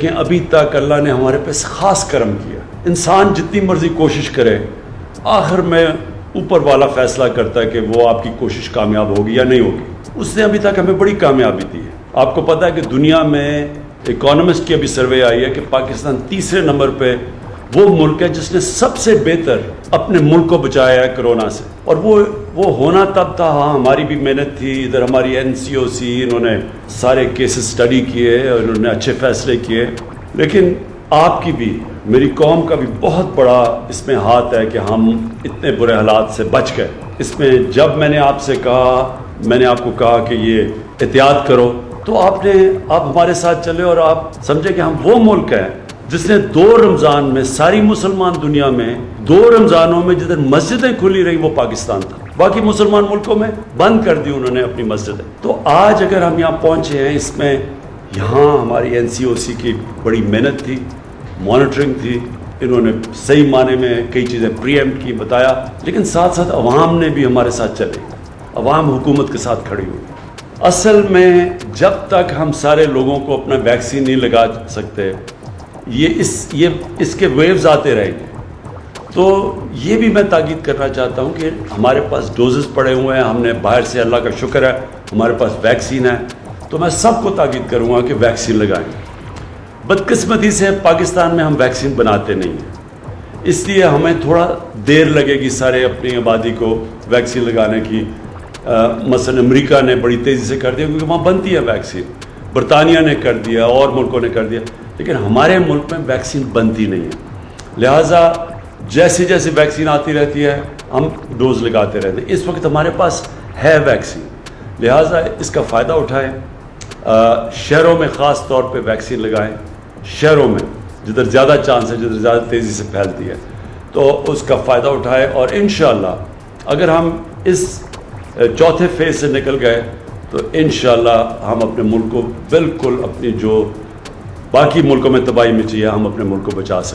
کہ ابھی تک اللہ نے ہمارے پہ خاص کرم کیا. انسان جتنی مرضی کوشش کرے آخر میں اوپر والا فیصلہ کرتا ہے کہ وہ آپ کی کوشش کامیاب ہوگی یا نہیں ہوگی. اس نے ابھی تک ہمیں بڑی کامیابی دی ہے. آپ کو پتہ ہے کہ دنیا میں اکانومسٹ کی ابھی سروے آئی ہے کہ پاکستان تیسرے نمبر پہ وہ ملک ہے جس نے سب سے بہتر اپنے ملک کو بچایا ہے کرونا سے. اور وہ ہونا تب تھا. ہاں ہماری بھی محنت تھی, ادھر ہماری NCOC انہوں نے سارے کیسز سٹڈی کیے اور انہوں نے اچھے فیصلے کیے, لیکن آپ کی بھی میری قوم کا بھی بہت بڑا اس میں ہاتھ ہے کہ ہم اتنے برے حالات سے بچ گئے. اس میں جب میں نے آپ سے کہا, میں نے آپ کو کہا کہ یہ احتیاط کرو, تو آپ ہمارے ساتھ چلے اور آپ سمجھے کہ ہم وہ ملک ہیں جس نے 2 رمضان میں ساری مسلمان دنیا میں 2 رمضانوں میں جدھر مسجدیں کھلی رہی وہ پاکستان تھا. باقی مسلمان ملکوں میں بند کر دی انہوں نے اپنی مسجدیں. تو آج اگر ہم یہاں پہنچے ہیں, اس میں یہاں ہماری NCOC کی بڑی محنت تھی, مانیٹرنگ تھی, انہوں نے صحیح معنی میں کئی چیزیں پری ایمپٹ کی, بتایا, لیکن ساتھ ساتھ عوام نے بھی ہمارے ساتھ چلے, عوام حکومت کے ساتھ کھڑی ہوئی. اصل میں جب تک ہم سارے لوگوں کو اپنا ویکسین نہیں لگا سکتے, یہ اس کے ویوز آتے رہیں گے. تو یہ بھی میں تاکید کرنا چاہتا ہوں کہ ہمارے پاس ڈوزز پڑے ہوئے ہیں, ہم نے باہر سے, اللہ کا شکر ہے ہمارے پاس ویکسین ہے, تو میں سب کو تاکید کروں گا کہ ویکسین لگائیں. بدقسمتی سے پاکستان میں ہم ویکسین بناتے نہیں ہیں, اس لیے ہمیں تھوڑا دیر لگے گی سارے اپنی آبادی کو ویکسین لگانے کی. مثلا امریکہ نے بڑی تیزی سے کر دیا کیونکہ وہاں بنتی ہے ویکسین, برطانیہ نے کر دیا, اور ملکوں نے کر دیا, لیکن ہمارے ملک میں ویکسین بنتی نہیں ہے. لہٰذا جیسے جیسے ویکسین آتی رہتی ہے ہم ڈوز لگاتے رہتے ہیں. اس وقت ہمارے پاس ہے ویکسین, لہٰذا اس کا فائدہ اٹھائیں. شہروں میں خاص طور پہ ویکسین لگائیں, شہروں میں جدھر زیادہ چانس ہے, جدھر زیادہ تیزی سے پھیلتی ہے, تو اس کا فائدہ اٹھائیں. اور انشاءاللہ اگر ہم اس چوتھے فیز سے نکل گئے تو انشاءاللہ ہم اپنے ملک کو بالکل, اپنی جو باقی ملکوں میں تباہی مچی ہے, ہم اپنے ملک کو بچا سکتے ہیں.